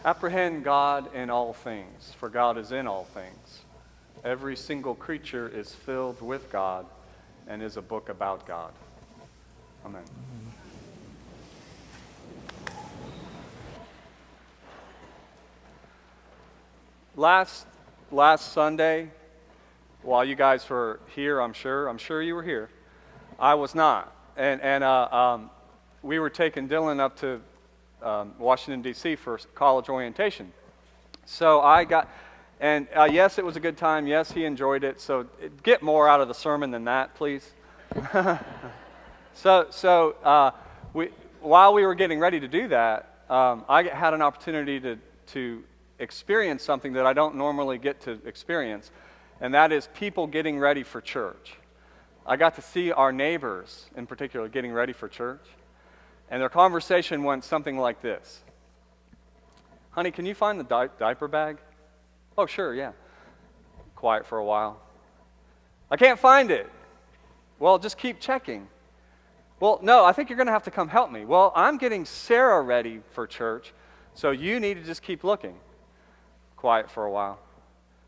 Apprehend God in all things, for God is in all things. Every single creature is filled with God and is a book about God. Amen. Last Sunday, while you guys were here, I'm sure you were here. I was not, and we were taking Dylan up to Washington D.C. for college orientation. So I got, and yes, it was a good time. Yes, he enjoyed it. So get more out of the sermon than that, please. While we were getting ready to do that, I had an opportunity to experience something that I don't normally get to experience, and that is people getting ready for church. I got to see our neighbors, in particular, getting ready for church, and their conversation went something like this. Honey, can you find the diaper bag? Oh, sure, yeah. Quiet for a while. I can't find it. Well, just keep checking. Well, no, I think you're going to have to come help me. Well, I'm getting Sarah ready for church, so you need to just keep looking. Quiet for a while.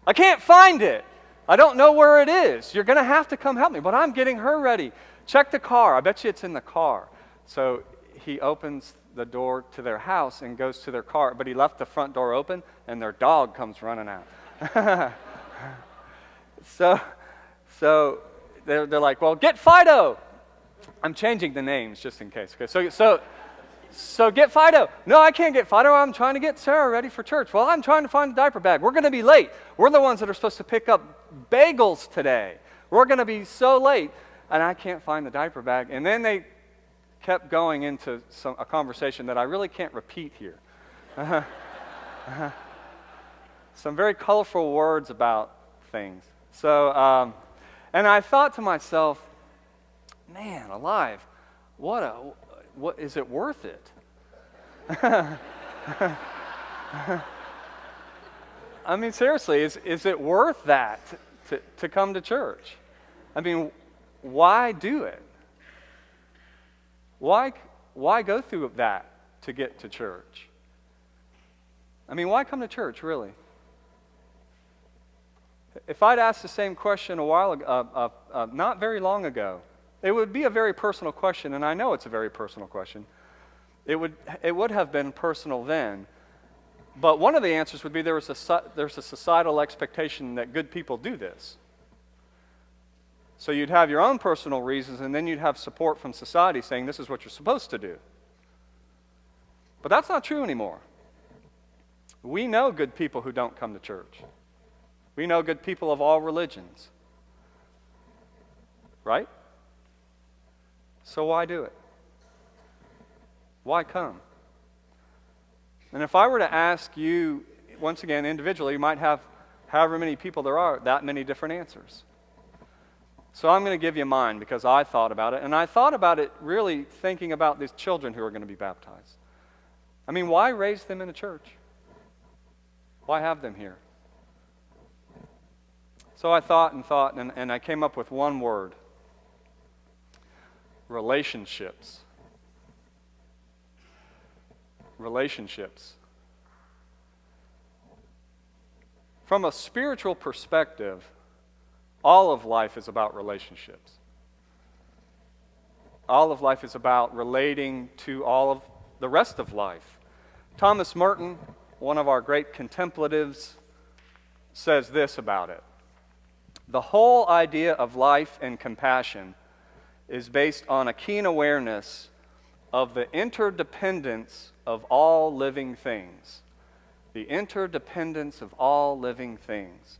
I can't find it. I don't know where it is. You're going to have to come help me, but I'm getting her ready. Check the car. I bet you it's in the car. So he opens the door to their house and goes to their car, but he left the front door open, and their dog comes running out. So they're like, well, get Fido. I'm changing the names just in case. Okay, so get Fido. No, I can't get Fido. I'm trying to get Sarah ready for church. Well, I'm trying to find the diaper bag. We're going to be late. We're the ones that are supposed to pick up bagels today. We're going to be so late, and I can't find the diaper bag. And then they kept going into a conversation that I really can't repeat here. Some very colorful words about things. So, and I thought to myself, man, alive, what is it worth it? I mean, seriously, is it worth that to come to church? I mean, why do it? Why go through that to get to church? I mean, why come to church, really? If I'd asked the same question a while ago, not very long ago, it would be a very personal question, and I know it's a very personal question. It would have been personal then, but one of the answers would be there's a societal expectation that good people do this. So you'd have your own personal reasons, and then you'd have support from society saying this is what you're supposed to do. But that's not true anymore. We know good people who don't come to church. We know good people of all religions. Right? So why do it? Why come? And if I were to ask you, once again, individually, you might have, however many people there are, that many different answers. So I'm going to give you mine because I thought about it, and I thought about it really thinking about these children who are going to be baptized. I mean, why raise them in a church? Why have them here? So I thought, and I came up with one word. Relationships. Relationships. From a spiritual perspective, all of life is about relationships. All of life is about relating to all of the rest of life. Thomas Merton, one of our great contemplatives, says this about it. The whole idea of life and compassion is based on a keen awareness of the interdependence of all living things. The interdependence of all living things,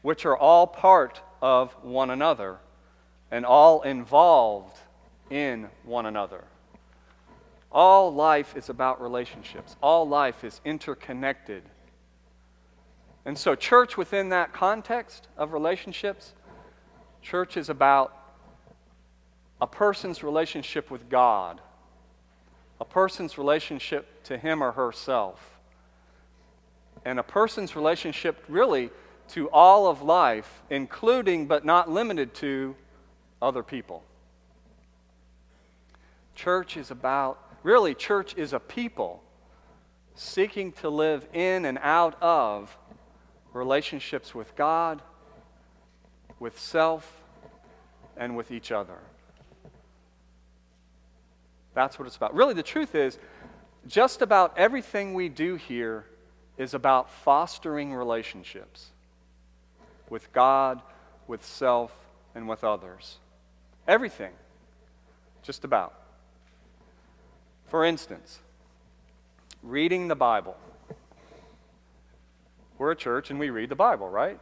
which are all part of one another and all involved in one another. All life is about relationships. All life is interconnected. And so church within that context of relationships, church is about a person's relationship with God, a person's relationship to him or herself, and a person's relationship really to all of life, including but not limited to other people. Church is a people seeking to live in and out of relationships with God, with self, and with each other. That's what it's about. Really, the truth is, just about everything we do here is about fostering relationships with God, with self, and with others. Everything. Just about. For instance, reading the Bible. We're a church and we read the Bible, right?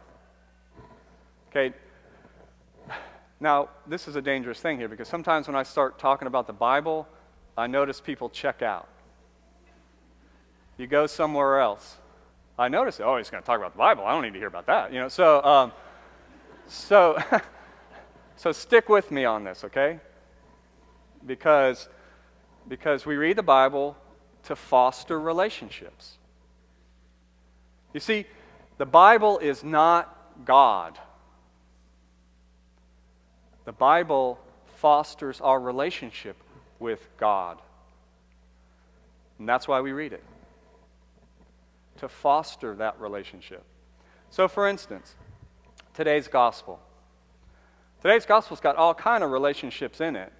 Okay. Now, this is a dangerous thing here because sometimes when I start talking about the Bible, I notice people check out. You go somewhere else. I notice, oh, he's going to talk about the Bible. I don't need to hear about that. So stick with me on this, okay? Because we read the Bible to foster relationships. You see, the Bible is not God. The Bible fosters our relationship with God. And that's why we read it. To foster that relationship. So for instance, today's gospel. Today's gospel's got all kind of relationships in it.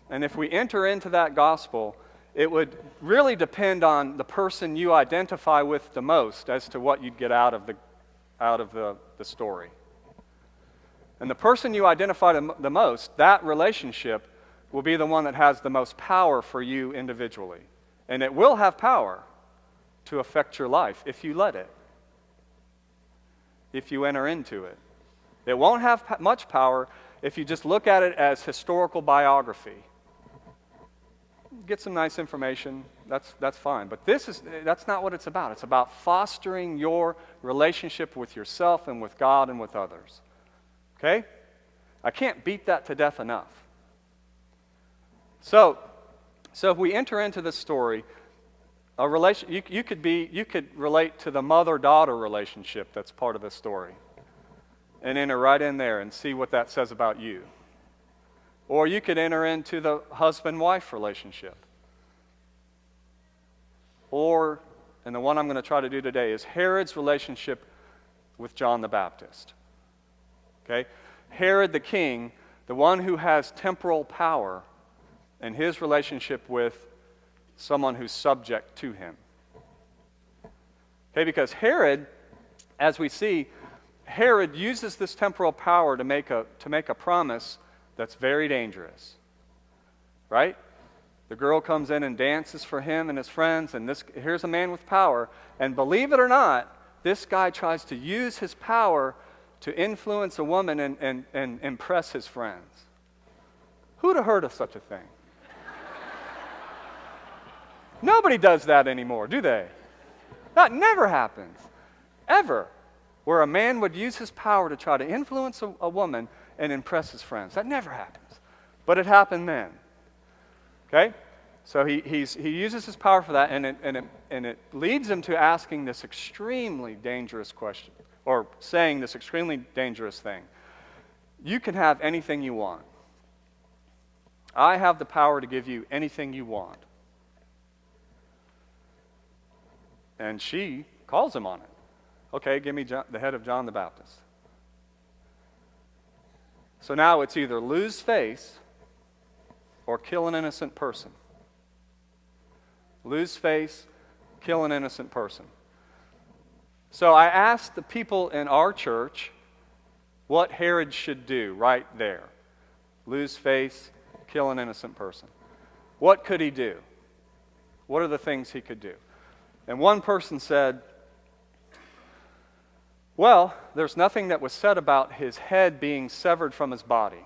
And if we enter into that gospel, it would really depend on the person you identify with the most as to what you'd get out of the story. And the person you identify the most, that relationship will be the one that has the most power for you individually. And it will have power to affect your life if you let it, if you enter into it. It won't have much power if you just look at it as historical biography. Get some nice information, that's fine. But that's not what it's about. It's about fostering your relationship with yourself and with God and with others. Okay? I can't beat that to death enough. So if we enter into this story, a relation you could relate to the mother-daughter relationship that's part of this story, and enter right in there and see what that says about you. Or you could enter into the husband-wife relationship. Or, and the one I'm going to try to do today is Herod's relationship with John the Baptist. Okay? Herod the king, the one who has temporal power, and his relationship with someone who's subject to him. Okay, because Herod, as we see, Herod uses this temporal power to make a promise that's very dangerous. Right? The girl comes in and dances for him and his friends, and here's a man with power, and believe it or not, this guy tries to use his power to influence a woman and impress his friends. Who'd have heard of such a thing? Nobody does that anymore, do they? That never happens, ever, where a man would use his power to try to influence a woman and impress his friends. That never happens. But it happened then. Okay? So he uses his power for that, and it leads him to asking this extremely dangerous question, or saying this extremely dangerous thing. You can have anything you want. I have the power to give you anything you want. And she calls him on it. Okay, give me the head of John the Baptist. So now it's either lose face or kill an innocent person. Lose face, kill an innocent person. So I asked the people in our church what Herod should do right there. Lose face, kill an innocent person. What could he do? What are the things he could do? And one person said, well, there's nothing that was said about his head being severed from his body.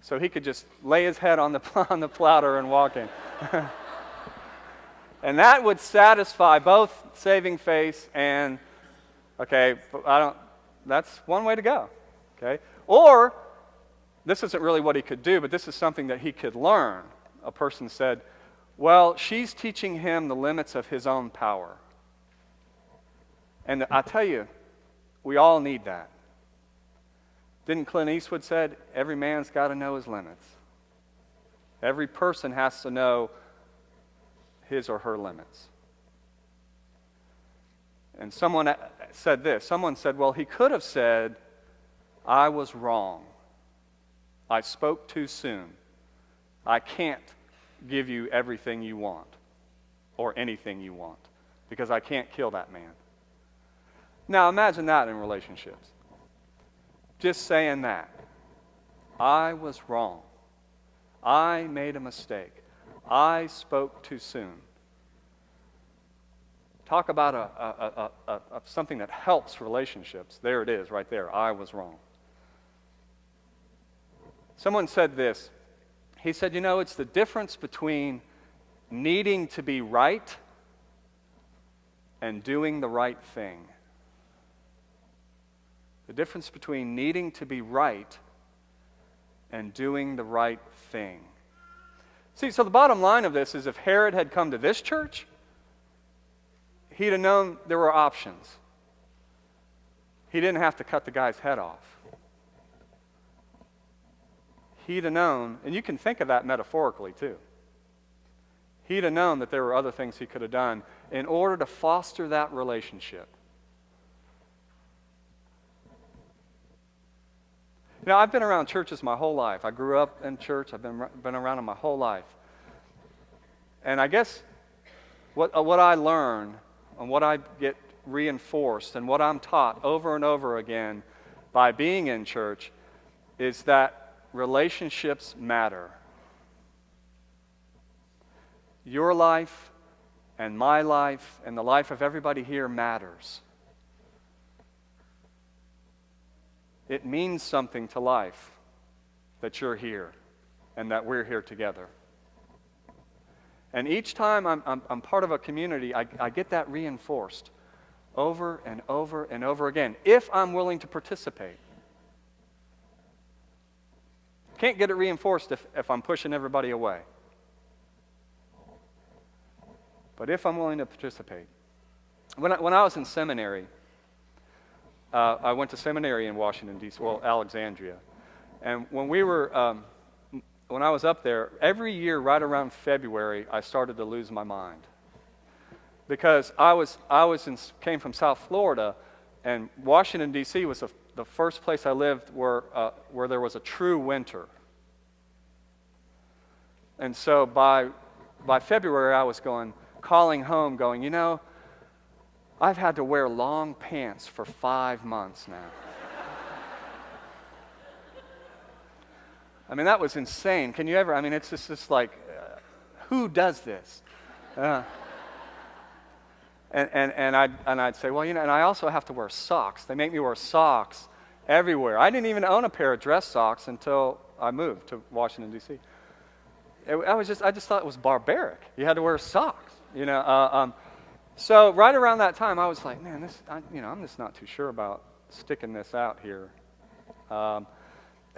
So he could just lay his head on the platter and walk in. And that would satisfy both saving face and, okay, that's one way to go. Okay? Or, this isn't really what he could do, but this is something that he could learn. A person said, well, she's teaching him the limits of his own power. And I tell you, we all need that. Didn't Clint Eastwood said, every man's got to know his limits. Every person has to know his or her limits. And someone said this. Someone said, well, he could have said, I was wrong. I spoke too soon. I can't give you everything you want or anything you want because I can't kill that man. Now imagine that in relationships. Just saying that. I was wrong. I made a mistake. I spoke too soon. Talk about something that helps relationships. There it is, right there. I was wrong. Someone said this. He said, it's the difference between needing to be right and doing the right thing. The difference between needing to be right and doing the right thing. See, so the bottom line of this is if Herod had come to this church, he'd have known there were options. He didn't have to cut the guy's head off. He'd have known, and you can think of that metaphorically too. He'd have known that there were other things he could have done in order to foster that relationship. I've been around churches my whole life. I grew up in church. I've been around them my whole life. And I guess what I learn and what I get reinforced and what I'm taught over and over again by being in church is that relationships matter. Your life and my life and the life of everybody here matters. It means something to life that you're here and that we're here together. And each time I'm part of a community, I get that reinforced over and over and over again, if I'm willing to participate. Can't get it reinforced if I'm pushing everybody away. But if I'm willing to participate. When I was in seminary, I went to seminary in Washington, D.C., Alexandria. And when I was up there, every year right around February, I started to lose my mind. Because came from South Florida, and Washington, D.C. was the first place I lived where there was a true winter. And so by February, I was calling home going, I've had to wear long pants for 5 months now. That was insane. Can you ever, it's just like, who does this? And I'd say, and I also have to wear socks. They make me wear socks everywhere. I didn't even own a pair of dress socks until I moved to Washington, D.C. I just thought it was barbaric. You had to wear socks, So right around that time, I was like, man, I'm just not too sure about sticking this out here.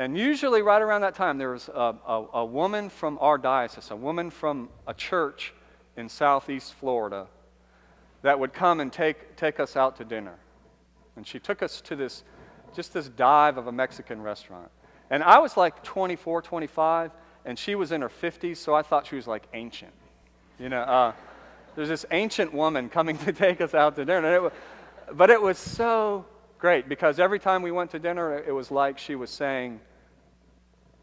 And usually right around that time, there was a woman from our diocese, a woman from a church in southeast Florida that would come and take us out to dinner. And she took us to this dive of a Mexican restaurant. And I was like 24, 25, and she was in her 50s, so I thought she was like ancient. There's this ancient woman coming to take us out to dinner. But it was so great because every time we went to dinner, it was like she was saying,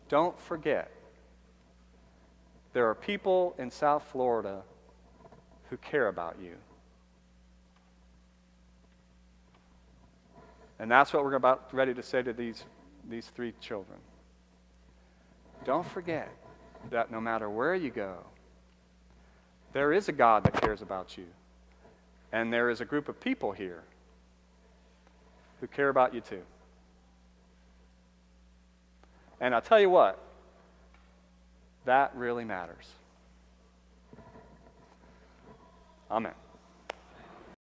don't forget, there are people in South Florida who care about you. And that's what we're about ready to say to these 3 children. Don't forget that no matter where you go, there is a God that cares about you. And there is a group of people here who care about you too. And I'll tell you what, that really matters. Amen.